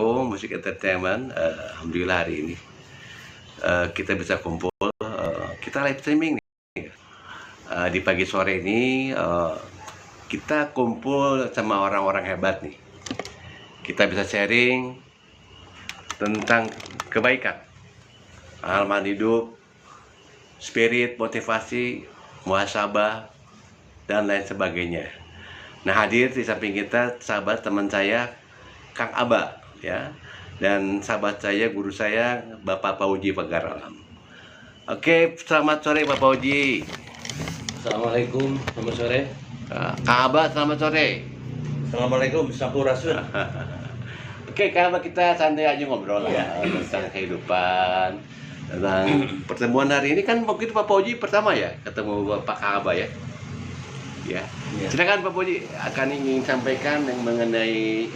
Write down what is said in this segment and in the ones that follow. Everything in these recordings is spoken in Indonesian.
Musik Entertainment. Alhamdulillah hari ini kita bisa kumpul, kita live streaming nih. Di pagi sore ini kita kumpul sama orang-orang hebat nih. Kita bisa sharing tentang kebaikan, pengalaman hidup, spirit, motivasi, muhasabah, dan lain sebagainya. Nah, hadir di samping kita sahabat teman saya Kang Aba, ya, dan sahabat saya, guru saya, Bapak Pauji Pagaralam. Oke, selamat sore Bapak Pauji. Assalamualaikum, selamat sore. Kang Aba, selamat sore. Assalamualaikum, sampurasun. Oke, Kang Aba, kita santai aja ngobrol ya, tentang kehidupan, tentang pertemuan hari ini. Kan waktu itu Pak Pauji pertama ya ketemu Bapak Kang Aba ya. Ya. Silakan Pak Pauji, akan ingin sampaikan yang mengenai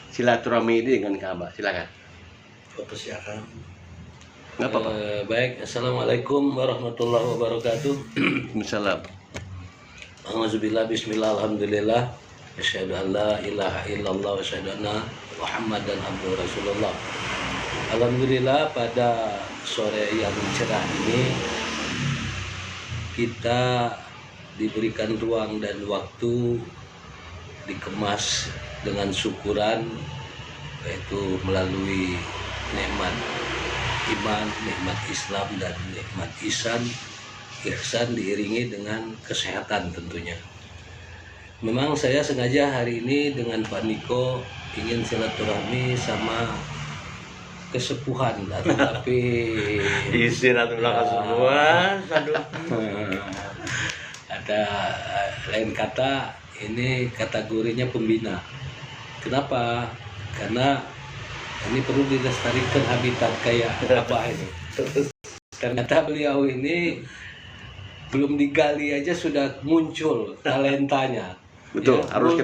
silaturahmi ini dengan Kang Aba. Silakan. Persiapan. Nggak apa-apa. Baik, assalamualaikum warahmatullahi wabarakatuh. Waalaikumsalam. Alhamdulillah, bismillah, alhamdulillah. Asyhadu an la ilaha illallah wa asyhadu anna Muhammadan abduhu rasulullah. Alhamdulillah, pada sore yang cerah ini kita diberikan ruang dan waktu dikemas dengan syukuran, yaitu melalui nikmat iman, nikmat Islam, dan nikmat ihsan diiringi dengan kesehatan tentunya. Memang saya sengaja hari ini dengan Pak Niko ingin silaturahmi sama kesepuhan, tapi istirahat belakang semua. Ada lain kata, ini kategorinya pembina. Kenapa? Karena ini perlu dilestarikan habitat kayak Abah ini. Ternyata beliau ini belum digali aja sudah muncul talentanya. Betul, Ya, harus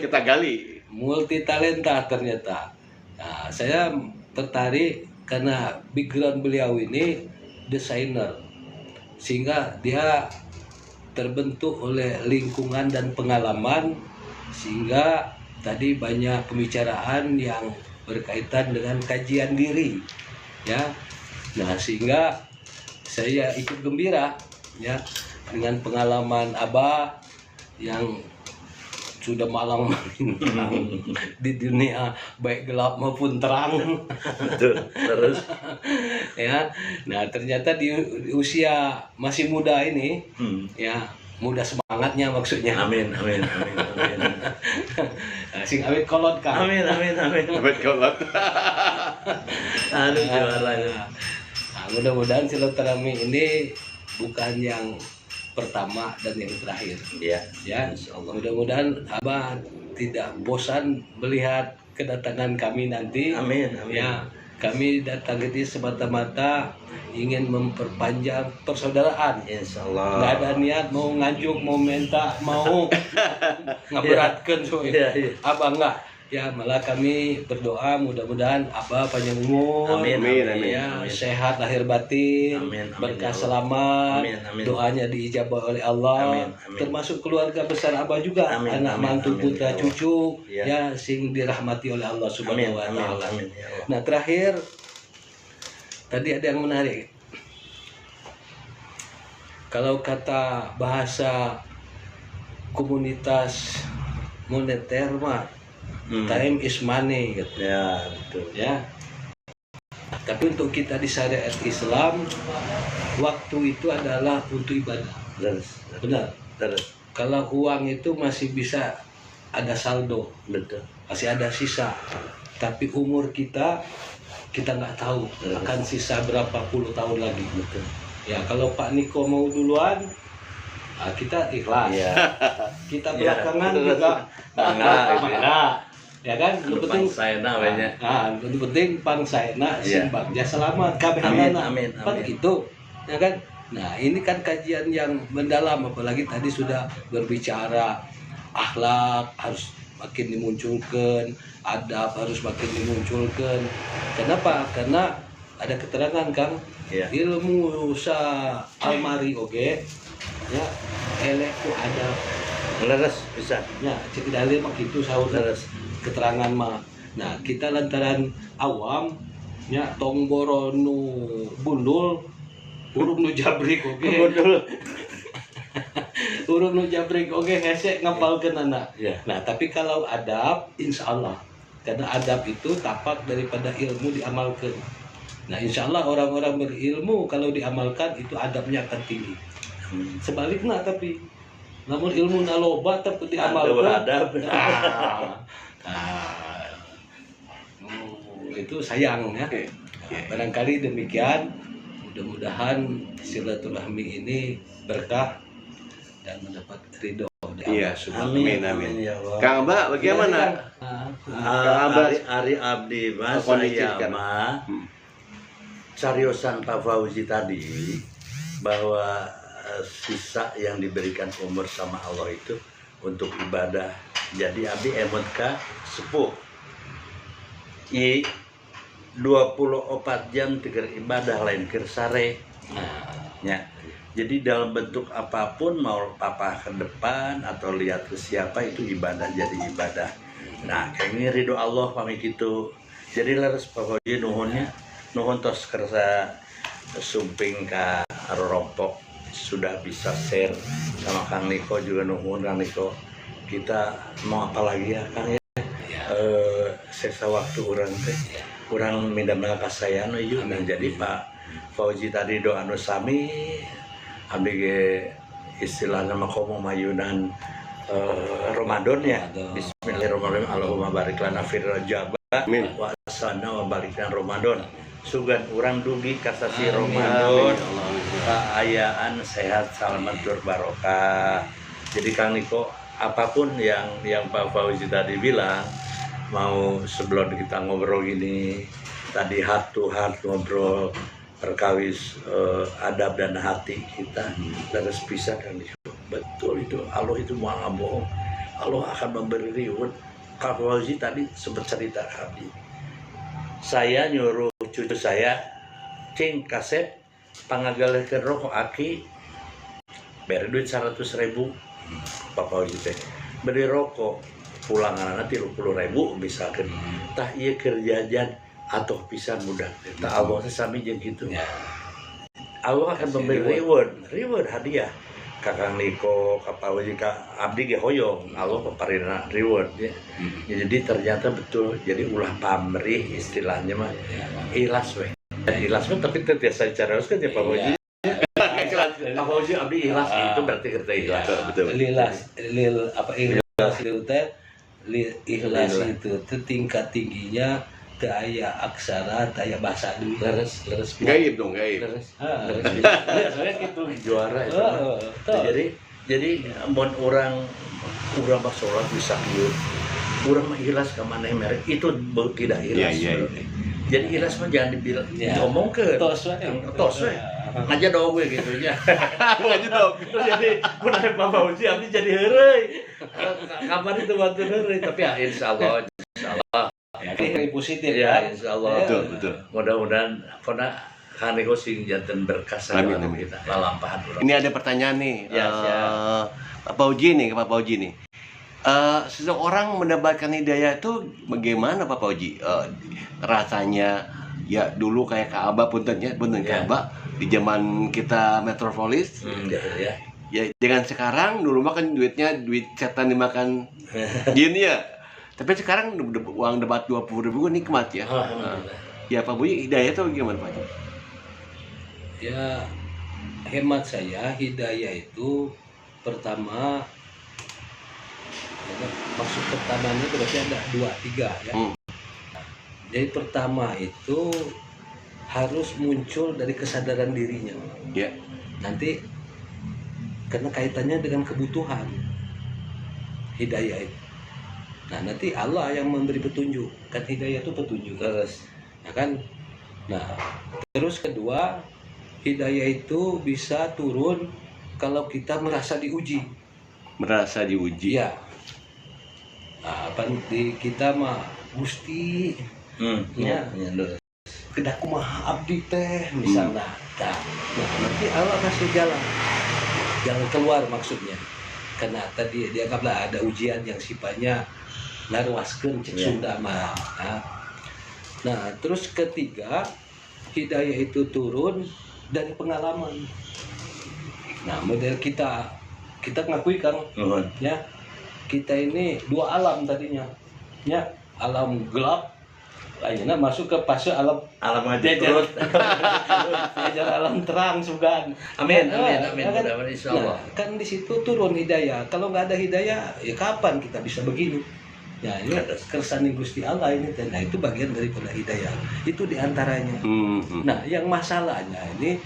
kita gali. Multi talenta ternyata. Nah, saya tertarik karena background beliau ini desainer, sehingga dia terbentuk oleh lingkungan dan pengalaman, sehingga tadi banyak pembicaraan yang berkaitan dengan kajian diri, ya. Nah, sehingga saya ikut gembira ya dengan pengalaman Abah yang sudah malang di dunia baik gelap maupun terang. Betul, terus Ya, nah ternyata di usia masih muda ini, ya muda semangatnya maksudnya. amin amin amin amin Sing awet kolot kan. amin amin amin Hebat kolot. aduh juara. Nah, mudah-mudahan silaturahmi ini bukan yang pertama dan yang terakhir. Iya, Ya, insyaallah. mudah-mudahan Abah tidak bosan melihat kedatangan kami nanti. Amin amin. Ya, kami datang ke sini semata-mata ingin memperpanjang persaudaraan. Insyaallah. Nggak ada niat mau ngajuk, mau minta, mau ngeberatkan so. Iya, iya. Abah enggak. Ya, malah kami berdoa mudah-mudahan Abah panjang umur. Amin, amin, Ya, amin. sehat lahir batin. Amin, amin, Berkah ya Allah. selamat. Amin, amin. Doanya diijabah oleh Allah. Amin, amin. Termasuk keluarga besar Abah juga, Amin, anak amin, mantu amin, putra ya Allah. cucu, Ya. ya sing dirahmati oleh Allah Amin Subhanahu wa amin taala. amin ya Allah. Nah, terakhir tadi ada yang menarik. Kalau kata bahasa komunitas moneter mah time is money gitu. Ya, betul. Ya. Tapi untuk kita di syariat Islam, waktu itu adalah untuk ibadah. Terus Benar. terus Kalau uang itu masih bisa ada saldo, betul. masih ada sisa. Tapi umur kita nggak tahu akan sisa berapa puluh tahun lagi. Betul. Ya, kalau Pak Niko mau duluan, kita ikhlas. Iya. Kita Iya, belakangan betul. juga Bangga, gitu ya. bangga. Ya kan, lu penting saya banyak. lu penting pangsaena Iya. simbang ya selamat kabeh Amin, amanah. amin, Kan amin. gitu. Ya kan? Nah, ini kan kajian yang mendalam, apalagi tadi sudah berbicara akhlak harus makin dimunculkan, adab harus makin dimunculkan. Kenapa? Karena ada keterangan Kang, Iya. ilmu sa almari oge ya eleku ada Leres bisa. ya cek dalil mah gitu sahur Leres. keterangan mah Nah, kita lantaran awam nya tong boronu bundul urung nu jabrik oke. Urung nu jabrik oke hese ngapalkeun anak. Ya. Nah, tapi kalau adab insya Allah, karena adab itu tapak daripada ilmu diamalkan. Nah, insya Allah orang-orang berilmu kalau diamalkan itu adabnya akan tinggi. Sebaliknya tapi namun ilmu naloba tapi diamalkan beradab. Itu sayang ya. Barangkali demikian. Mudah-mudahan silaturahmi ini berkah dan mendapat ridho dari Iya, Allah Subhanahu amin, amin. Ya Allah. Kang Aba, bagaimana? Ari Abdi mas Kondisi saya sekarang. mah cariosan Pak Fauzi tadi bahwa sisa yang diberikan umur sama Allah itu untuk ibadah. Jadi Abdi emot ka sepuh i 24 jam tegar ibadah lain keur sare. Ya. Jadi dalam bentuk apapun mau papa ke depan atau lihat ke siapa itu ibadah jadi ibadah. Nah, kayak ini ridho Allah pamit gitu. Jadi leres Fauzi nuhunnya nuhun tos kersa sumping ka rompok sudah bisa share sama Kang Niko juga nuhun Kang Niko. Kita mau apa lagi ya Kang ya? Sesa waktu orang teh kurang minta kasayana yuk. Nah, jadi Pak Fauzi tadi doa nu sami abdi ge istilahna mah komo mayunan Ramadan ya. Bismillahirrahmanirrahim. Allahumma barik lana fir Rajab Amin. wa asana wa barik lana Ramadan. Sugan urang dugi kasasi Ramadan. Keayaan sehat selamat barokah. Jadi Kang Niko apapun yang Pak Fauzi tadi bilang, mau sebelum kita ngobrol gini tadi heart to heart ngobrol perkawis adab dan hati kita harus bisa kan betul itu Allah itu mau bohong, Allah akan memberi reward. Kak Fauzi tadi sempat cerita Abdi, saya nyuruh cucu saya cing kaset pangagalehkeun rokok aki beri duit 100.000 Pak Fauzi teh beli rokok pulangan nanti 30.000 misalkan tah iya kerjaan atau bisa mudah tah Allah sami jeung gitu Ya. Allah akan memberi reward hadiah Kakang Niko Kak Fauzi Kak Abdi ge hoyong Allah paparina reward ya. Jadi ternyata betul jadi ulah pamrih istilahnya mah ikhlas weh ikhlas mah tapi teu biasa cara kan ya Pak Fauzi Kak Fauzi Abdi ikhlas itu berarti kita ikhlas Betul. Ikhlas ikhlas itu tingkat tingginya daya aksara daya bahasa dulu leres Gaib dong, gaib. saya gitu juara itu mah. jadi mun orang mah sholat bisa kieu urang mah ikhlas ka maneh merek itu tidak ikhlas. Iya. Jadi ikhlas mah jangan dibilang Ya. diomongkeun Tos we. ngaja doang we gitu nya. Jadi mun aya Pak Fauzi abdi jadi heureuy. Kapan itu waktu heureuy tapi ya insyaallah Ini positif ya kan? insyaallah. Betul. Mudah-mudahan pona kan niku sing janten berkah Amin, sama amin. kita lalampahan urang. Ini ada pertanyaan nih. Ya, siap. Pak Fauzi nih. Seseorang mendapatkan hidayah itu bagaimana Pak Fauzi? Rasanya ya dulu kayak Ka'bah punten Ya. Ka'bah di zaman kita metropolis. Ya. Ya dengan sekarang dulu makan duit setan dimakan jin ya. Tapi sekarang uang debat 20.000 nikmat ya. Alhamdulillah. Ya Pak Fauzi hidayah itu gimana Pak? Ya, hemat saya hidayah itu pertama maksud pertamanya berarti ada 2, 3 ya. Jadi pertama itu harus muncul dari kesadaran dirinya. Ya. Nanti karena kaitannya dengan kebutuhan hidayah itu. Nah nanti Allah yang memberi petunjuk. Kan hidayah itu petunjuk terus, ya kan? Nah terus kedua hidayah itu bisa turun kalau kita merasa diuji. Merasa diuji. Iya. Nah, kita mah Gusti ya. Kedaku mah abdi teh misalnya. Nah, nanti Allah kasih jalan keluar maksudnya. Karena tadi dianggaplah ada ujian yang sifatnya ngaruaskeun cek Iya. Sunda mah. Nah, terus ketiga, hidayah itu turun dari pengalaman. Nah, model kita ngakui Kang, Nuhun. ya, kita ini dua alam tadinya, ya, alam gelap, akhirnya masuk ke fase alam Alam aja Jajan. perut. diajar alam terang sugan. Amin, Nah, amin, amin. kan, Mudah-mudahan insya Allah. nah, kan di situ turun hidayah. Kalau nggak ada hidayah, ya kapan kita bisa begini? Ya ini kersani Gusti Allah ini, nah itu bagian daripada hidayah. Itu diantaranya. Nah, yang masalahnya ini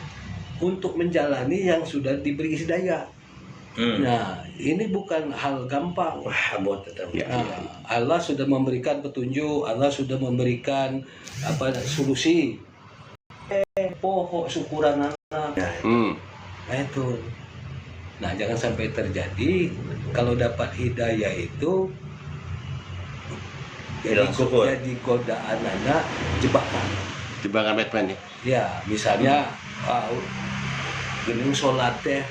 untuk menjalani yang sudah diberi hidayah. Nah, ini bukan hal gampang. Wah, buat tetap. Ya. Nah, Allah sudah memberikan petunjuk, Allah sudah memberikan solusi. Pohon syukuran anak. Nah itu. Nah, jangan sampai terjadi kalau dapat hidayah itu Hilang syukur. jadi godaan anak jebakan. Jebakan Batman ya. Ya, misalnya geuning sholat teh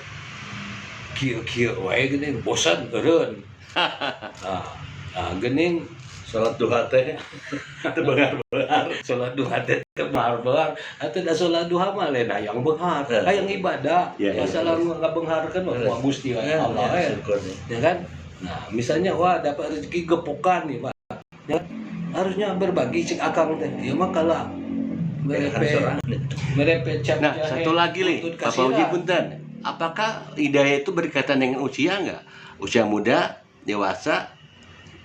kieu-kieu wae geuning bosan eureun. Nah, geuning Salat duha teh teu beungar-beungar. sholat duha teh teu beunghar-beunghar, atuh da sholat duha mah lain hayang beunghar, hayang ibadah. Ya, ya, Masalah ngabeungharkeun mah Gusti Ya, Allah ya. syukur. Ya kan? Nah, misalnya wah dapat rezeki gepokan nih, Pak. Ya, harusnya berbagi cek akang teh. Ya mah kalah merepe cap Nah, jahe, satu lagi nih, buntut Pak kasiran. Fauzi punten. Apakah hidayah itu berkaitan dengan usia nggak? Usia muda, dewasa,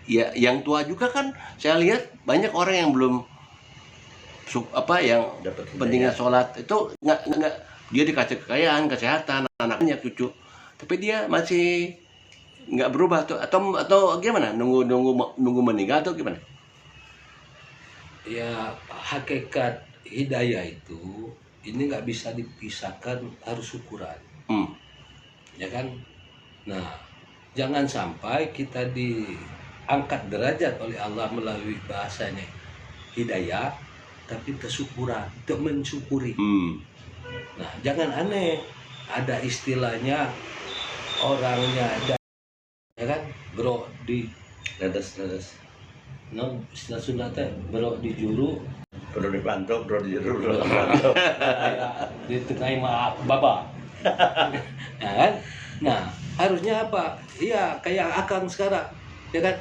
ya yang tua juga kan saya lihat banyak orang yang belum yang Dapat hidayah. pentingnya sholat itu nggak dia dikasih kekayaan, kesehatan, anaknya cucu, tapi dia masih nggak berubah tuh atau gimana? Nunggu meninggal atau gimana? Ya, hakikat hidayah itu ini nggak bisa dipisahkan, harus syukuran. Ya kan? Nah, jangan sampai kita diangkat derajat oleh Allah melalui bahasanya hidayah, tapi kesyukuran, mensyukuri. Nah, jangan aneh, ada istilahnya orangnya ada, ya kan, bro di Ledes. no, istilah Sunda teh bro di juru, Perlu dipantau, perlu dijeru, perlu dipantau. di tengah mah baba. Nah, kan? Nah, harusnya apa? Iya, kayak akang sekarang, ya kan?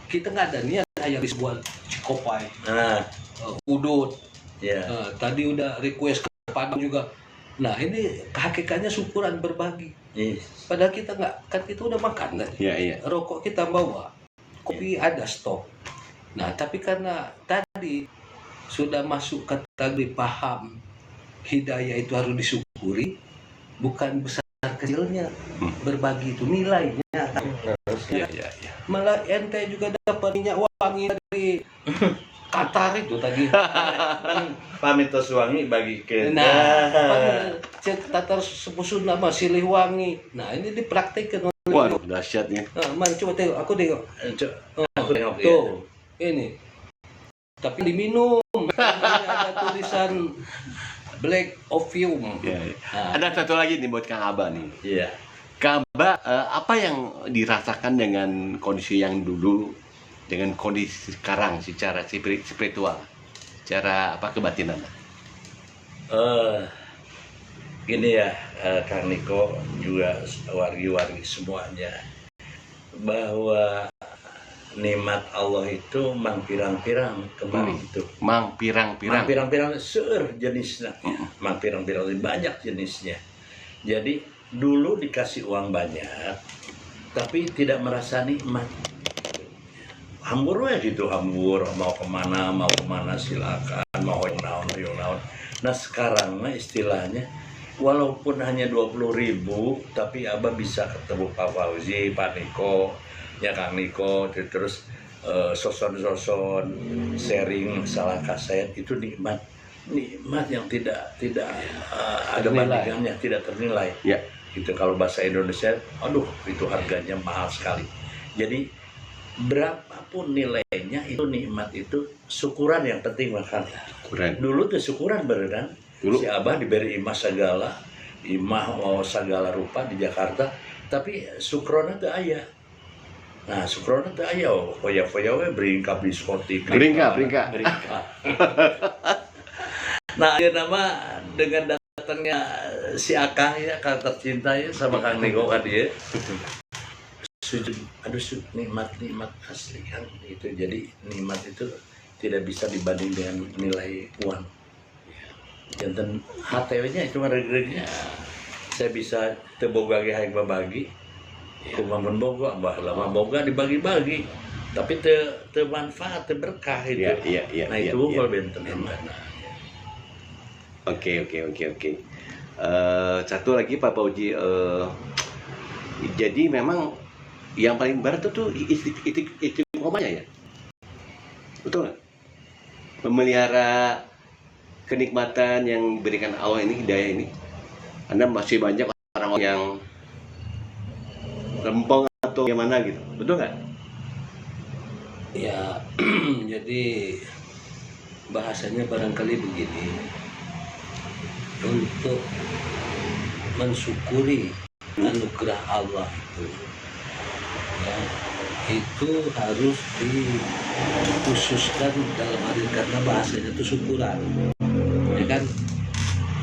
Kita nggak ada niat yang dibuat cikopai, Nah, udut. ya. Tadi udah request ke Padang juga. Nah, ini hakikatnya syukuran berbagi. Yes. Padahal kita nggak, kan kita udah makan tadi. Iya. Rokok kita bawa, kopi ada stok. Nah, tapi karena tadi sudah masuk kategori paham hidayah itu harus disyukuri, bukan besar kecilnya, berbagi itu nilainya. Iya. Malah ente juga dapat minyak wangi dari Qatar itu tadi. Pamit wangi bagi ke. Nah, cek Tatar sepuh Sunda mah silih wangi. Nah, ini dipraktikkan. Waduh, dahsyatnya. Man, coba tengok, aku tengok. Aku tengok ya. Tuh, ini. Tapi diminum. Ini ada tulisan Black Opium. Ya. Nah, Ada satu lagi nih buat Kang Aba nih. Iya. Kang Aba, apa yang dirasakan dengan kondisi yang dulu dengan kondisi sekarang secara spiritual, secara kebatinan? Gini ya, Kang Niko juga wargi-wargi semuanya, bahwa nikmat Allah itu mang pirang-pirang kemarin itu. Mang Mang pirang-pirang. pirang-pirang seueur jenisnya. Mang pirang-pirang banyak jenisnya. Jadi dulu dikasih uang banyak, tapi tidak merasa nikmat. Hambur we gitu, hambur, mau kemana silakan, mau hoyong naon. Nah sekarang mah istilahnya, walaupun hanya 20.000, tapi Abah bisa ketemu Pak Fauzi, Pak Niko, ya Kang Niko, terus soson-soson sharing masalah kaset, itu nikmat yang tidak ada Ternilai. bandingannya, tidak ternilai. Ya. Gitu kalau bahasa Indonesia, aduh itu harganya mahal sekali. Jadi berapapun nilainya, itu nikmat itu syukuran yang penting makan. Keren. Dulu tuh syukuran beneran. Dulu. Si Abah diberi imah segala rupa di Jakarta, tapi syukrona tuh ayah. Nah, sukron teh aya foya-foya we beringka diskotik. Beringka. Nah, ya nama dengan datangnya si Akang ya, Kang tercinta ya sama Kang Nego kan dia. Sujud, nikmat asli kan itu. Jadi nikmat itu tidak bisa dibanding dengan nilai uang. Jantan HTW-nya cuma regregnya saya bisa teboga ge hayang babagi. Kumamun boga, lama boga dibagi-bagi. Tapi teu manfaat, teu berkah itu. Iya. Nah, itu kalau benten emang. Oke. Satu lagi Pak Fauzi, jadi memang yang paling berat itu istiqomahnya ya, betul nggak? Memelihara kenikmatan yang diberikan Allah ini, hidayah ini, Anda masih banyak orang yang lempeng atau gimana gitu, betul nggak? Ya, jadi bahasanya barangkali begini, untuk mensyukuri anugerah Allah itu, ya, itu harus dikhususkan dalam arti kata bahasanya itu syukuran, ya kan?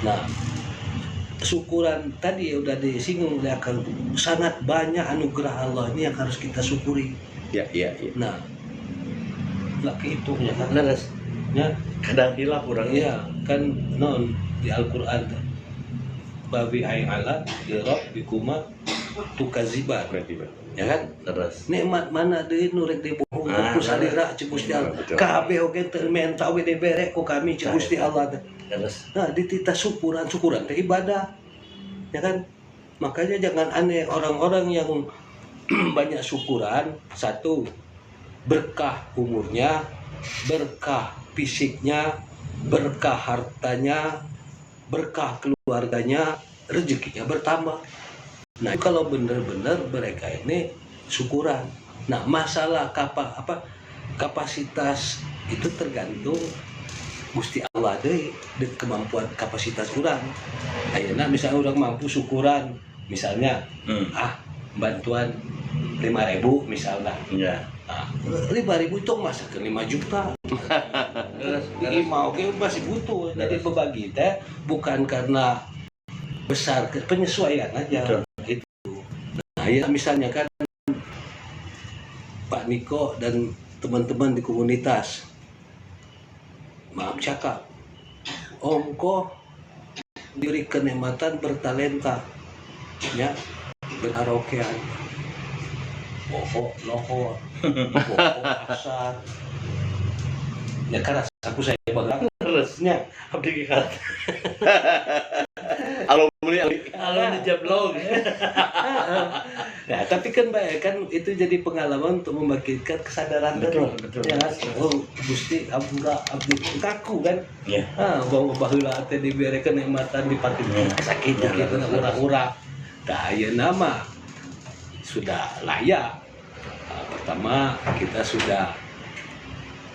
Nah, syukuran tadi udah disinggung oleh Akang, sangat banyak anugerah Allah ini yang harus kita syukuri. Iya. Nah, nggak kehitung ya kan? Leres. Ya, Kadang hilap orang. iya kan non di Al-Quran babi aing ala dirab bikuma tukaziban, ya kan? Leres. Nikmat mana deui nu rek dibohong ku salira cek Gusti Allah. Betul. Kabeh oge teu menta we dibere ku kami cek Gusti Allah teh. Leres. Nah, ditita syukuran teh ibadah. Ya kan? Makanya jangan aneh orang-orang yang banyak syukuran, satu berkah umurnya, berkah fisiknya, berkah hartanya, berkah keluarganya, rezekinya bertambah. Nah, kalau benar-benar mereka ini syukuran. Nah, masalah kapasitas itu tergantung Gusti Allah deh, kemampuan kapasitas orang. Ayeuna misalnya orang mampu syukuran, misalnya bantuan 5.000 misalnya. Iya. Nah, 5.000 itu masa ke 5 juta. Ini mau masih butuh. Jadi berbagi teh bukan karena besar, penyesuaian aja. Itu. Nah, ya misalnya kan Pak Niko dan teman-teman di komunitas, maaf cakap, Om kok diberi kenikmatan bertalenta, ya, berkaraokean, lohor, asar. Ya kan aku saya bakal terusnya abdi kikat. Alumni Jablong. Nah, tapi kan itu jadi pengalaman untuk membangkitkan kesadaran. Betul. Ya, oh, Gusti ampura abdi kaku kan. Iya. Bahwa baheula teh diberikan nikmatan dipakai sakit gitu ura-ura. Da ayeuna mah sudah layak. Nah, pertama kita sudah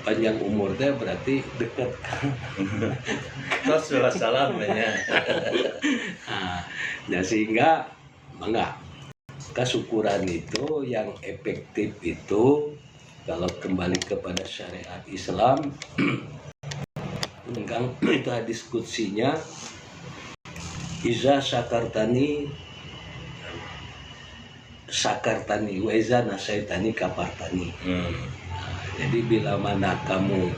panjang umur teh berarti dekat. Terus salam ya. Nah, sehingga enggak, kesyukuran itu yang efektif itu kalau kembali kepada syariat Islam. Enggang itu diskusinya iza sakartani wa iza nasaitani kafartani. Jadi bila mana kamu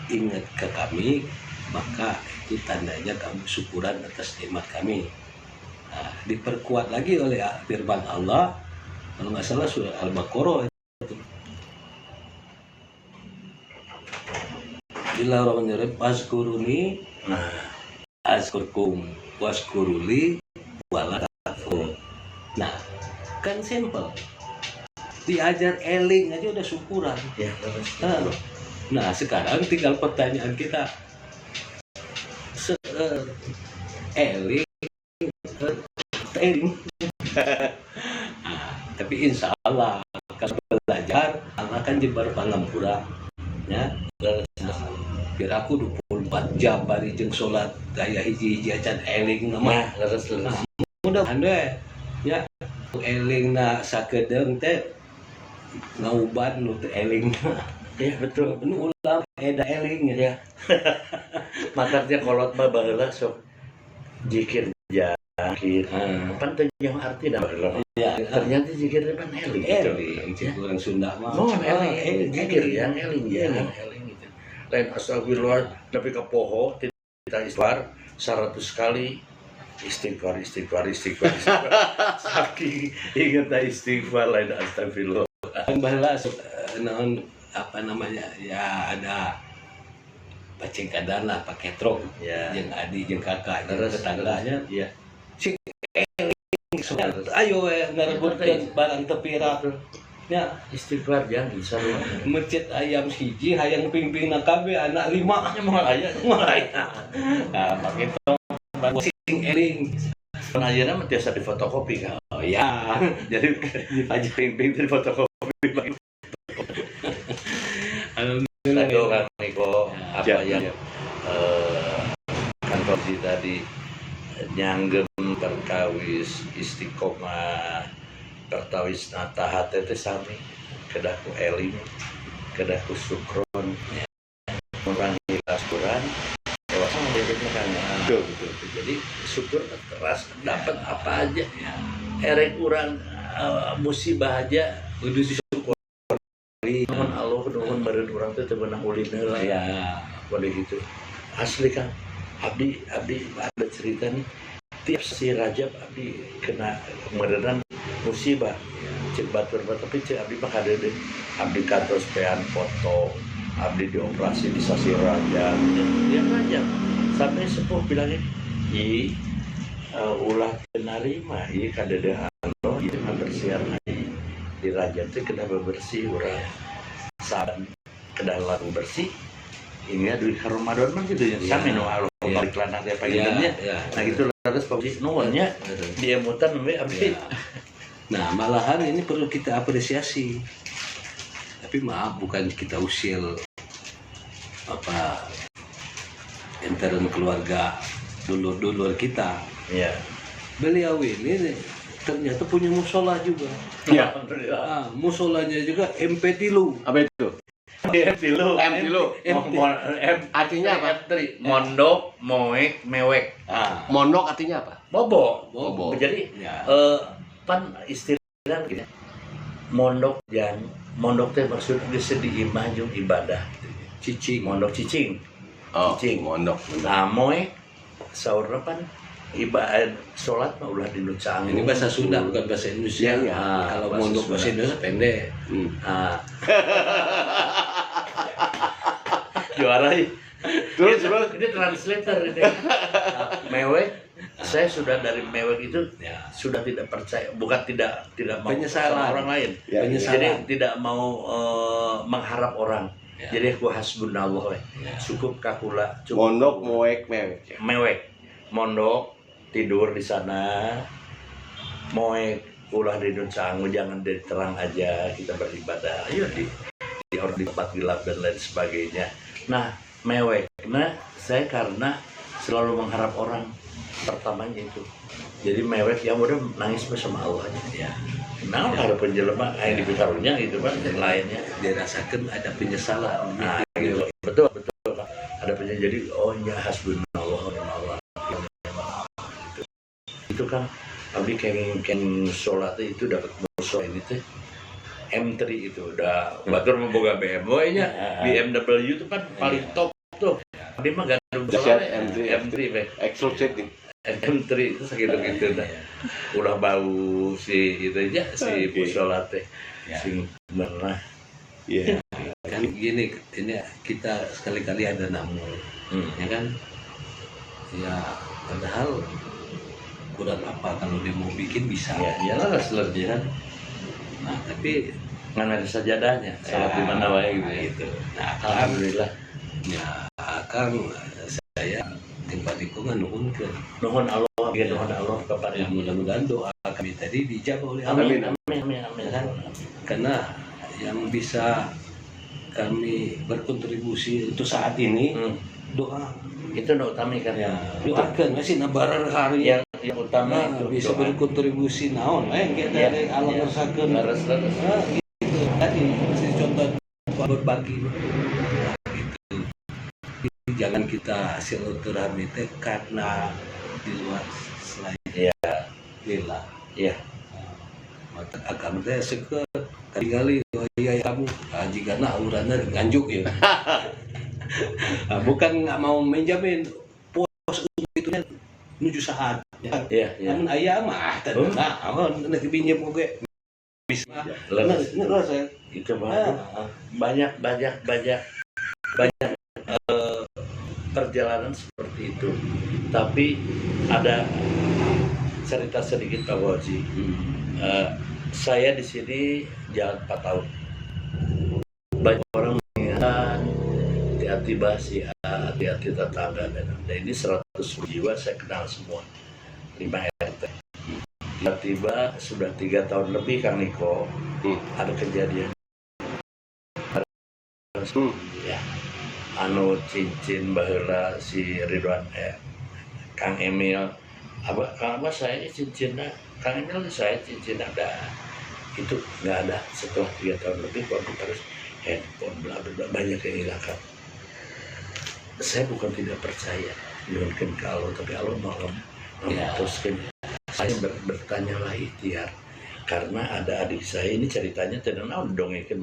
ingat ke kami, maka itu tandanya kamu syukuran atas nikmat kami. Nah, diperkuat lagi oleh firman Allah, kalau nggak salah surah Al-Baqarah itu. Bismillahirrahmanirrahim. Azkuruni azkurkum waskuruli wala takfurun. Nah, kan simple. Diajar eling aja udah syukuran. Ya, Nah, sekarang tinggal pertanyaan kita. Eling. Nah, tapi insya Allah kalau belajar Allah kan jebar pangampura, ya. Biar aku 24 jam bari jeung salat daya hiji-hiji acan eling nama. Leres. Mudah-mudahan deh, ya. Eling na sakedeung teh ngauban nu teu eling. Ya betul. Nu ulah eda eling ya. Ya. Makarnya kolot mah baheula sok zikir jakir. Pan teu nyaho artina baheula. Ya, Ternyata zikir pan eling gitu. eling cik urang Sunda mah. Mohon eling zikir ya eling ya eling gitu. Lain astagfirullah tapi ka poho kita istighfar 100 kali istighfar. Saking inget istighfar lain astagfirullah. Baheula naon apa namanya? Ya ada pacing kadana pakai truk Ya. jeung adi jeung kakak jeung Terus tetangganya. ya. Si ayo we ngarebutkeun barang tepira. Ya, Istighfar jangan insyaallah. masjid ayam hiji hayang pingpingna kabeh anak 5 Moal aya. nah pakitu sing eling. Ayeuna mah tiasa difotokopi kan. Oh ya, Jadi aja ping-ping di fotokopi. alhamdulillah. Aduh Kang Niko apa Ya, yang ya. kan Fauzi tadi nyanggem perkawis istiqomah pertawis natahat teh sami kedah ku eling kedah ku sukron orang hilas Quran lewat bedanya kan Betul. jadi syukur keras dapat apa aja erek urang musibah aja Kudu disyukuri. nuhun Allah nuhun meureun urang teh teu beunang ulina lah Ya, boleh gitu asli kan abdi ada cerita nih tiap si Rajab abdi kena merenan musibah cek batur tapi cek abdi mah kadede abdi kantor pean foto abdi dioperasi di sasi Rajab dia Rajab sampai sepuh bilangnya ulah kenarima kadede Allah itu bersiar di Rajab itu kena bersih urang saban kedah lalu bersih ini ada di Ramadan mah gitu ya sami nu Allah balik lanang teh pangintennya nah gitu terus Fauzi nuhunnya di emutan we abdi nah malahan ini perlu kita apresiasi. Tapi maaf bukan kita usil apa intern keluarga dulur-dulur kita. ya Beliau ini ternyata punya musola juga. Ya. Ah, musolanya juga MP3. Apa itu? tilu Artinya apa? mondok moek mewek Mondok artinya apa? bobo Bobo. jadi Ya. pan istilah gitu mondok mondok teh maksudnya geus diimah jeung ibadah Cicing. mondok cicing Oh, Cicing. mondok. nah moek saurna pan ibadah salat mah ulah dinu canggung Ini bahasa Sunda bukan bahasa Indonesia. Iya, iya. Kalau Bahasa mondok Sunda. bahasa Indonesia pendek. ah juara ya. Terus ini translator ini. Nah, mewek, saya sudah dari mewek itu Ya. sudah tidak percaya, bukan tidak mau Penyesalan. sama orang lain. Ya, Penyesalan. Jadi tidak mau mengharap orang. Ya. Jadi aku hasbunallah we. Ya. Cukup kakula, cukup mondok moek mewek. mewek, mondok tidur di sana, moek ulah di canggu jangan di terang aja kita beribadah. Ayo di tempat gelap dan lain sebagainya. Nah, mewek. Nah, saya karena selalu mengharap orang pertamanya itu. Jadi mewek yang udah nangis bersama Allah aja. Ya. Nah, ada penjelma yang dibikarunya gitu kan, yang lainnya. Dirasakan ada penyesalan. Nah, gitu. Betul. Ada penyesalan. Jadi, oh ya hasbunallah wa ni'mal wakil. Itu kan abdi keng sholat itu dapat musuh ini teh M3 itu udah batur memboga BMW nya BMW itu kan paling top tuh dia mah gandum Dahsyat, M3 be Eksklusif nih. M3 itu segitu dah udah bau si itu aja si musola teh sing bener Iya. Kan gini, ini kita sekali-kali ada namu, ya kan? Ya, padahal kurang apa kalau dia mau bikin bisa. ya iyalah selernya Nah, tapi ngan ada sajadahnya salat di mana wae gitu ya. gitu. Nah, Alhamdulillah ya Kang, saya tempat lingkungan nuhunkeun. nuhun Allah ya nuhun Allah kepada Ya mudah-mudahan doa kami tadi dijawab oleh Allah. amin Kan? Karena yang bisa kami berkontribusi untuk saat ini doa. itu nu utama kan Ya, doakan masih nabarar hari yang utama nah, itu bisa doa. berkontribusi naon kita Ya, dari Allah ya. ngerasakeun. Leres. Nah, gitu kan. kasih contoh berbagi. Gitu. Jadi jangan kita silaturahmi teh karena di luar selain lillah. Iya. Mata akam teh seukeut kali ya kamu jika aurana nganjuk ya. Bukan nggak mau menjamin pos untuk itu menuju saat. Iya. Namun ayah mah tenang, nak pinjam oge bisa. Leres ya. Itu baru banyak perjalanan seperti itu. Tapi ada cerita sedikit Pak Fauzi. Saya di sini jalan 4 tahun. Banyak orang mengingatkan hati-hati basi, hati-hati tetangga dan ini 100 jiwa saya kenal semua 5 RT. Tiba-tiba sudah 3 tahun lebih Kang Niko ada kejadian. Ya, anu cincin baheula si Ridwan Kang Emil Kang Abah saya cincinnya Kang Emil saya cincin ada itu nggak ada setelah 3 tahun lebih waktu terus handphone bla bla banyak yang hilangkan. Saya bukan tidak percaya mungkin ke Allah tapi Allah malam memutuskan. Saya bertanya lah ikhtiar karena ada adik saya ini ceritanya tenang dong ikan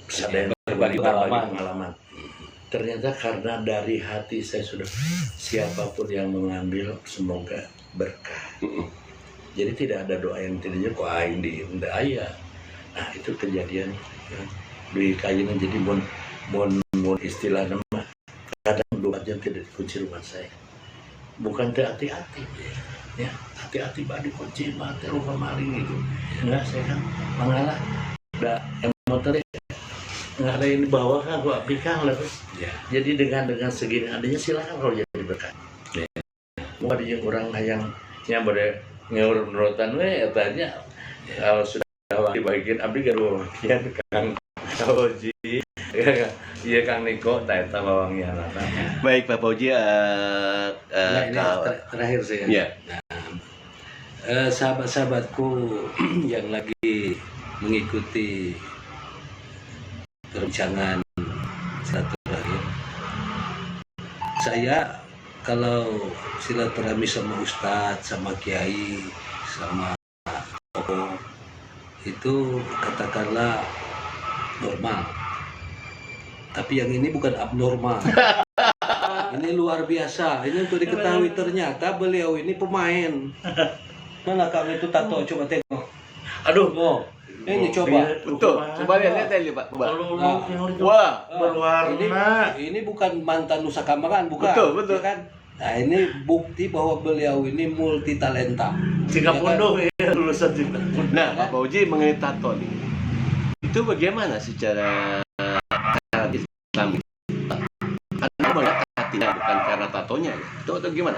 sadar berbagi pengalaman. Ternyata karena dari hati saya sudah siapapun yang mengambil semoga berkah. Jadi tidak ada doa yang tidak kok aing di ayah. Nah itu kejadian di kayunya jadi mon istilah nama kadang 2 jam tidak dikunci rumah saya. Bukan hati-hati ya hati-hati badi kunci mati rumah maling itu. Enggak saya kan mengalah ada motor nggak ada yang dibawa kan gua pikir lah ya. Jadi dengan segini adanya silakan kalau jadi berkah. Ya. Mau ada yang orang yang pada ngeur menurutan tanya kalau sudah dibagiin abdi garu wakian Kang Fauzi iya Kang Niko eta bawangian. Baik Pak Fauzi, ini terakhir saya. Ya. Sahabat-sahabatku yang lagi mengikuti perbincangan silaturahmi, saya kalau silaturahmi sama ustadz, sama kiai, sama tokoh itu katakanlah normal, tapi yang ini bukan abnormal. Ini luar biasa. Ini untuk diketahui ternyata beliau ini pemain. Mana kamu itu tato coba tengok. Aduh, ini coba. Betul. Coba lihat aja Pak. Wah, berwarna. Ini bukan mantan Nusa Kambangan, bukan. Betul. Ya kan? Nah, ini bukti bahwa beliau ini multi talenta. Jika pondok ya lulusan juga. Nah, Pak Fauzi mengenai tato nih. Itu bagaimana secara Islam? Anda melihat hatinya bukan karena tatonya, itu atau gimana?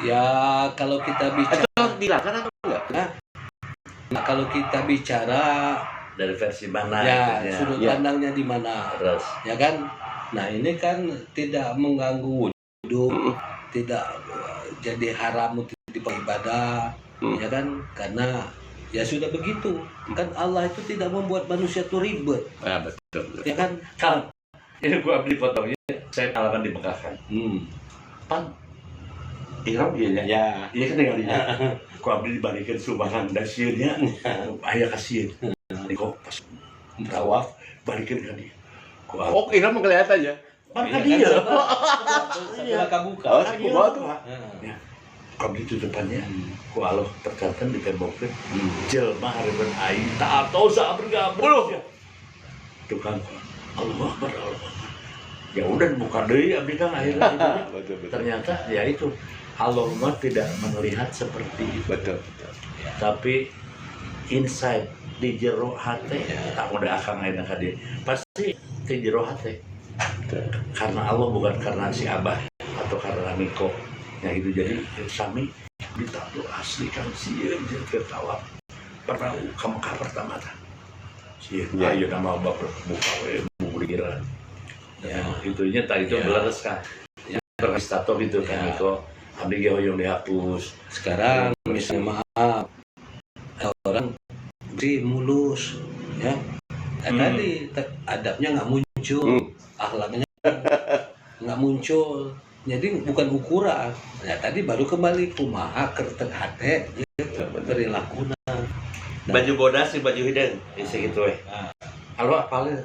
Ya, kalau kita bicara Atau dilakukan atau enggak? Nah, kalau kita bicara Dari versi mana? ya itunya? sudut Ya. pandangnya di mana, Terus. ya kan? Nah ini kan tidak mengganggu wudhu, tidak jadi haram untuk ibadah, ya kan? Karena ya sudah begitu, kan Allah itu tidak membuat manusia itu ribet, Ah, betul. ya kan? Kang, ini gua beli fotonya, saya pengalaman di Mekah kan. Pan, ihram iya ya. Iya kan tinggal dia. Gua beli dibalikin sumbangan dasirnya, ayah kasih. Niko pas tawaf balikin ke dia. Gua Oh, kira mau kelihatan ya? pan ke dia. Setelah kabuka. Oh, sebuah tuh. Ya. Kami itu depannya, ku Allah tercatat di temboknya, jelma hariban aing tak tahu saat bergabung. Tukang Allah Akbar, Allah Akbar. Ya udah buka deui abdi kan akhirnya itu. Betul. Ternyata ya itu Allah tidak melihat seperti itu. Betul. Tapi inside di jero hati tak mudah akan ayeuna ka dieu. Pasti di jero hati. Karena Allah bukan karena si Abah atau karena Niko. Ya itu jadi sami ditato asli kan sieun jeung ketawa. Pernah ka Mekah pertama tah. Sieun Ya. ayeuna mah bapak buka we bubuliran. Ya, itunya tadi itu beleres kan. Ya, tato gitu kan Niko. Abdi ge hoyong dihapus. Sekarang misalnya maaf, orang bersih, mulus, ya. Tadi adabnya nggak muncul, akhlaknya nggak muncul. Jadi bukan ukuran. Nah, tadi baru kembali kumaha kertek hate, perilaku. Baju bodas di baju hidung, isi gitu Nah, Halo apalnya?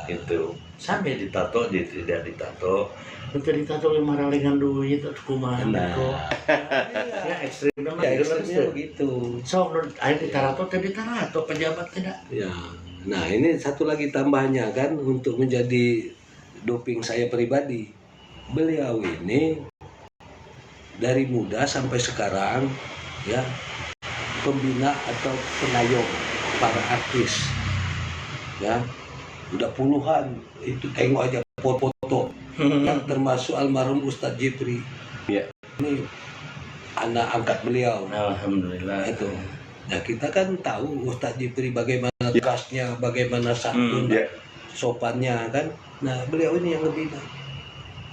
Itu sampai ditato, dia tidak ditato. Untuk ditato yang marah dengan duit atau kumaha kok. Ya ekstrim nama ya ekstrimnya begitu. So, ayo ditarato tadi tarato pejabat tidak. Ya, nah ini satu lagi tambahnya kan untuk menjadi doping saya pribadi. Beliau ini dari muda sampai sekarang ya pembina atau pengayom para artis ya udah puluhan itu tengok aja foto-foto yang termasuk almarhum Ustadz Jepri. Iya. Ini anak angkat beliau. Alhamdulillah. Itu. Nah kita kan tahu Ustadz Jepri bagaimana tekasnya, bagaimana santun, sopannya kan. Nah beliau ini yang lebih.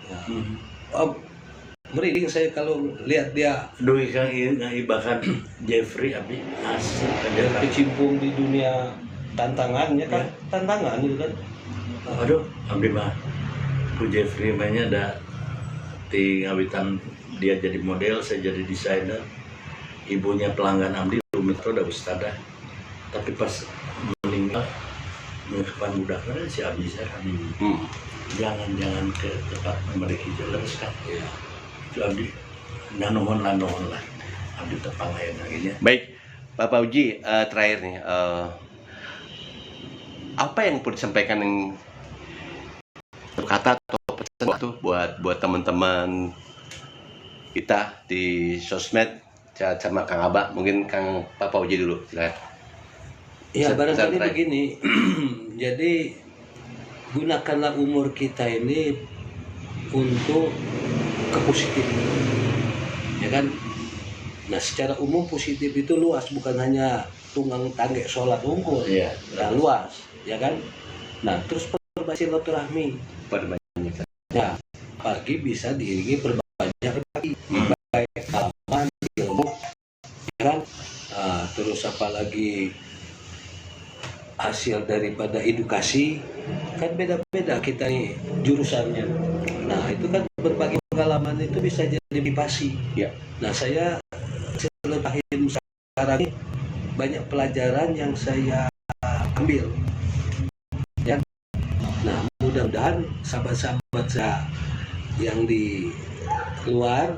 Ya. Merinding saya kalau lihat dia Doi kang bahkan Jeffrey Abi asli berkecimpung di dunia tantangannya kan, tantangan itu kan. Aduh, Abdi mah ku Jeffrey mainnya ada di ngawitan dia jadi model, saya jadi desainer. Ibunya pelanggan Abdi rumit udah ustadah. Tapi pas meninggal mengepan budaknya si Abdi saya jangan ke tempat mereka jelas kan. Ya. Itu Abdi nanohon lah Abdi tepang lain lagi. Baik, Bapak Uji, terakhir nih, apa yang perlu disampaikan yang kata atau pesan itu buat teman-teman kita di sosmed sama Kang Aba, mungkin Kang Bapak Uji dulu, silakan. Ya Pesan barangkali terakhir. begini, jadi gunakanlah umur kita ini untuk kepositifan, ya kan? Nah secara umum positif itu luas, bukan hanya tunggang tangge sholat unggul, Iya. nah, luas, ya kan? Nah terus perbanyak silaturahmi, ya apalagi bisa diiringi perbanyak berbagi, baik halaman, ilmu, ya kan? Nah, terus apalagi hasil daripada edukasi kan beda-beda kita nih jurusannya. Nah itu kan berbagi pengalaman itu bisa jadi motivasi. Ya. Nah saya selepahin sekarang ini banyak pelajaran yang saya ambil. Ya. Nah mudah-mudahan sahabat-sahabat saya yang di luar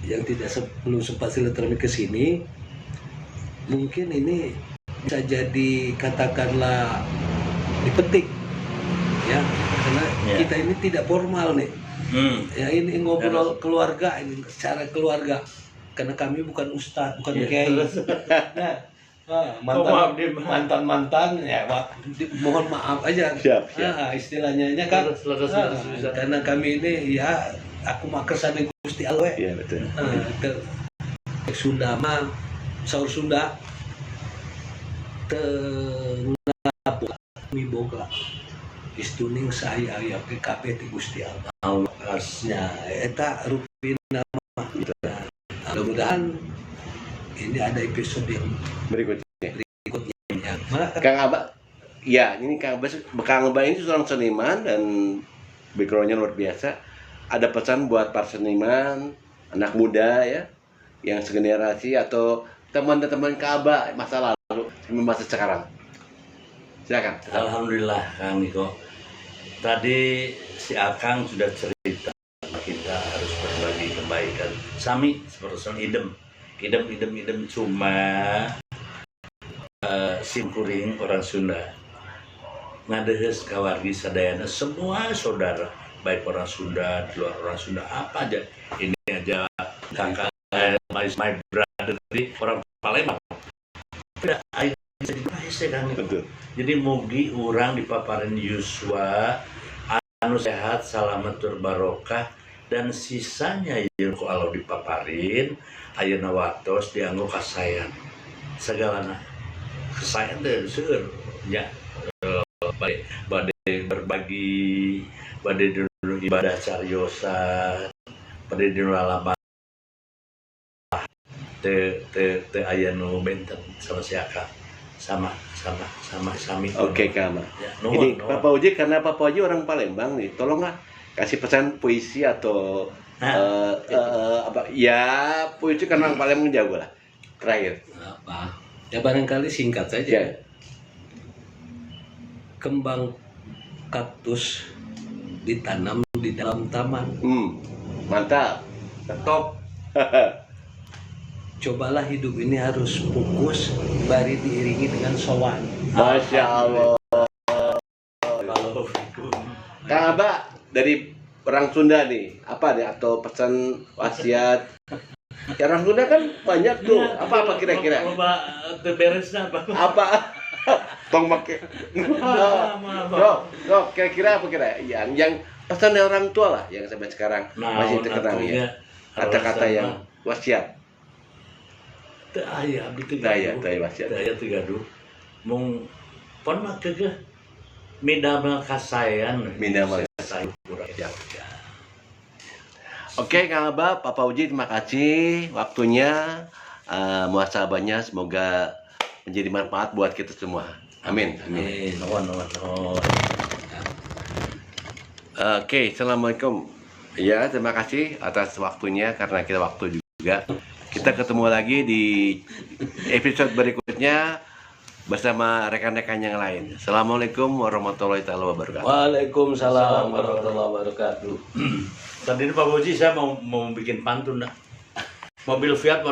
yang tidak belum sempat silaturahmi ke sini, mungkin ini bisa jadi katakanlah dipetik ya karena kita ini tidak formal nih ya ini ngobrol keluarga ini secara keluarga karena kami bukan ustadz bukan kiai mantan ya mohon maaf aja. Siap. Nah, istilahnya kan Lurus. karena kami ini ya aku mah kersane Gusti Allah Iya, betul. Sunda mah saur Sunda tengah miboga istuning saya aya PKP ti Gusti Allah. Nya eta rupina mah. Mudah-mudahan ini ada episode yang Berikutnya. ya. Kang Aba, ya ini Kang Aba ini seorang seniman dan backgroundnya luar biasa. Ada pesan buat para seniman, anak muda ya, yang segenerasi atau teman-teman Kang Aba masa lalu, masa sekarang. Silakan. Alhamdulillah Kang Niko. Tadi si Akang sudah cerita kita harus berbagi kebaikan. Sami seperti idem cuma simkuring orang Sunda. Ngadehes kawargi sadayana semua saudara baik orang Sunda, di luar orang Sunda apa aja. Ini aja kakak my brother orang Palembang. Tidak air jadi bahasa Kang Niko. Betul. Jadi mugi orang dipaparin Yuswa anu sehat salamatur barokah dan sisanya yang ku Allah dipaparin ayeuna watos dianggo kasayan segalana kesayan teh seueur nya bade berbagi bade dinu ibadah cariosan bade dinu lalaman te aya nu benten sama siaka sama sami. Oke, Kama. Ya, Ini nuhun. Papa Uji, karena Papa Uji orang Palembang nih, tolonglah kasih pesan puisi atau apa ya, puisi karena orang Palembang jago lah. Terakhir. Apa? Ya barangkali singkat saja. Ya. Kembang kaktus ditanam di dalam taman. Mantap. Top. Cobalah hidup ini harus fokus, bari diiringi dengan sowan. Masya Allah. Kalau Kang Aba dari orang Sunda nih, apa nih atau pesan wasiat? Ya, orang Sunda kan banyak tuh. Apa kira-kira? Loba teu beresna Bang. Apa? Tong make. Dok, kira-kira apa kira? Yang pesan dari orang tua lah yang sampai sekarang masih terkenang ya. Kata-kata yang wasiat. Teu aya abdi teu Daya, gaduh. daya wasiat. Teu aya teu gaduh. Mung pon mah keugeuh midamel kasayan. Midamel kasayan kurang. Oke, Kang Aba, Papa Uji, terima kasih waktunya, muhasabahnya semoga menjadi manfaat buat kita semua. Amin. Amin. Nuhun. Oke, assalamualaikum. Ya, terima kasih atas waktunya karena kita waktu juga. Kita ketemu lagi di episode berikutnya bersama rekan-rekan yang lain. Assalamualaikum warahmatullahi wabarakatuh. Waalaikumsalam warahmatullahi wabarakatuh. Tadi Pak Boji saya mau bikin pantun dah. Mobil Fiat